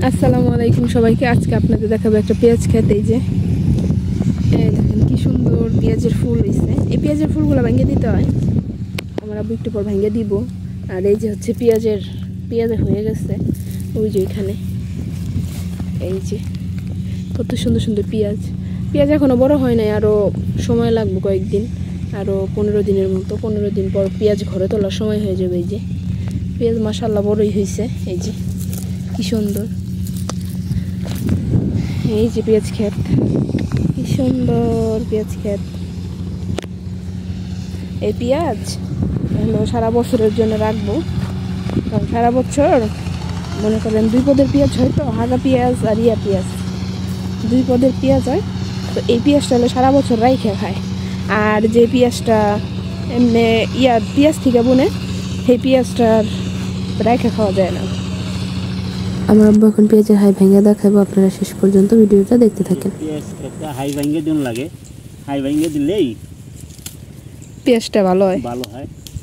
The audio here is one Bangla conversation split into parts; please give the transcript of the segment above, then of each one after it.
আসসালামু আলাইকুম সবাইকে। আজকে আপনাদের দেখাবো একটা পেঁয়াজ ক্ষেত। এই যে দেখেন কি সুন্দর পেঁয়াজের ফুল হয়েছে। এই পেঁয়াজের ফুলগুলো ভেঙে দিতে হয়, আমরা একটু পর ভেঙে দিব। আর এই যে হচ্ছে পেঁয়াজ হয়ে গেছে ওই যে ওইখানে। এই যে কত সুন্দর সুন্দর পেঁয়াজ এখনো বড় হয় নাই, আরও সময় লাগবে কয়েকদিন, আরও 15 দিনের মতো। 15 দিন পর পেঁয়াজ ঘরে তোলার সময় হয়ে যাবে। এই যে পেঁয়াজ মাশাআল্লাহ বড়ই হয়েছে। এই যে কি সুন্দর, এই যে পেঁয়াজ ক্ষেত, কি সুন্দর পেঁয়াজ ক্ষেত। এই পেঁয়াজ হলো সারা বছরের জন্য রাখবো, কারণ সারা বছর মনে করেন 2 পদের পেঁয়াজ হয়, তো হাগা পেঁয়াজ আর ইয়া পেঁয়াজ 2 পদের পেঁয়াজ হয়। তো এই পেঁয়াজটা হলো সারা বছর রাইখা খায়। আর যে পেঁয়াজটা এমনি পেঁয়াজ থেকে বনে, সেই পেঁয়াজটার রাইখা খাওয়া যায় না। আমার আব্বু এখন পেঁয়াজের হাই ভেঙে দেখাবো, আপনারা শেষ পর্যন্ত ভিডিওটা দেখতে থাকেন। পেঁয়াজ একটা হাই ভেঙে দিন লাগে, হাই ভেঙে দিলেই পেঁয়াজটা ভালো হয়।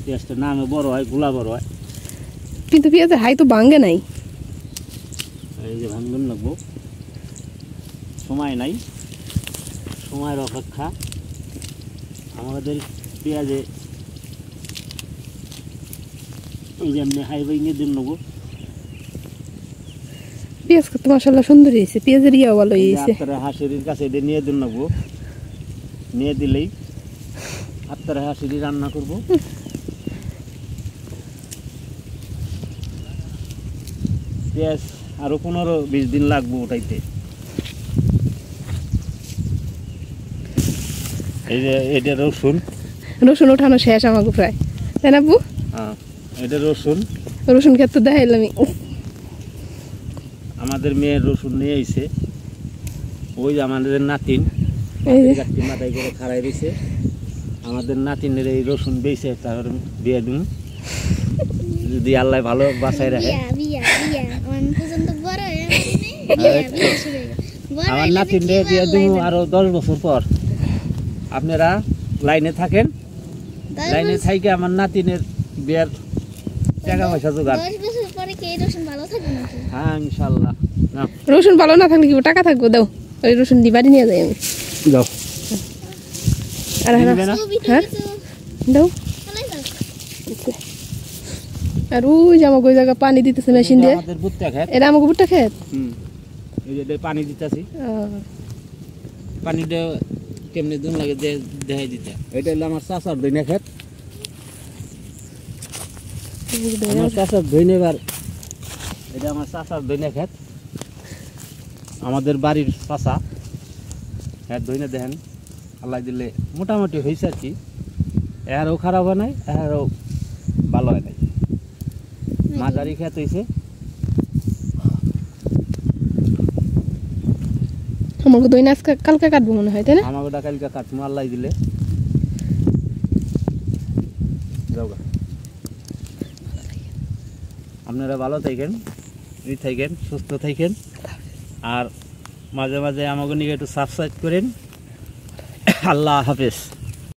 পেঁয়াজটা নামে বড় হয়, গোলা বড় হয়। কিন্তু পেঁয়াজের হাই তো ভাঙ্গে নাই। এই যে ভাঙন লাগবো, সময় নাই, সময়ের অপেক্ষা। আমাদের পেঁয়াজে এই যে এমনি হাই ভেঙে দিন নেবো। পেঁয়াজ কত মাশাআল্লাহ সুন্দর হয়েছে, পেঁয়াজের ইয়াও ভালো হয়েছে। হাঁসের কাছে এটা নিয়ে দিন নেবো, নিয়ে দিলেই আপনারা হাঁসেরই রান্না করবো। পেঁয়াজ আরো 15-20 দিন লাগবে ওটাইতে। এই যে এটা রসুন ওঠানো শেষ আমাকে প্রায়, তাই না আব্বু? হ্যাঁ, এটা রসুন ক্ষেত তো দেখাইলাম। আমাদের মেয়ের রসুন নিয়ে আইছে। ওই যে আমাদের নাতিন মাথায় করে খাড়াই দিছে। আমাদের নাতিনের এই রসুন বেঁচে তার বিয়ে দিন, যদি আল্লাহ ভালো বাঁচাই রাখে। আমার নাতিনের বিয়ে দিব আরো 10 বছর পর। আপনারা লাইনে থাকেন, লাইনে থাইকে আমার নাতিনের বিয়ের টাকা পয়সা জোগাড়। হ্যাঁ ইনশাল্লাহ। রসুন ভালো না থাকলে কি টাকা থাকবো? দাও ওই রসুন দি বাড়ি নিয়ে যাই আমি। দাও আর হ্যাঁ দাও। আর ওই যে আমাকে ওই জায়গা পানি দিতেছে মেশিন দিয়ে। এটা আমাকে ভুট্টা ক্ষেত। এই যে পানি দিতেছি, পানিটা কেমনে দিন লাগে দেখাই দিতে। এটা হলো আমার চাচার দইনা ক্ষেত। আমার চাচার দইনেবার, এটা আমার চাচার দইনা ক্ষেত। আমাদের বাড়ির চাচা হ্যাঁ দইনা দেখেন, আল্লাহ দিলে মোটামুটি হয়েছে আর কি। এরও খারাপ হয় নাই, এরও ভালো হয় নাই, মাঝারি ক্ষেত হয়েছে। আমাকে দইনা আজকে কালকে কাটবো মনে হয়, তাই না? আমাকে কালকে কাটবো আল্লাহ দিলে। আপনারা ভালো থাকেন, সুস্থ থাকেন, আর মাঝে মাঝে আমাকে নিয়ে একটু সাবস্ক্রাইব করেন। আল্লাহ হাফেজ।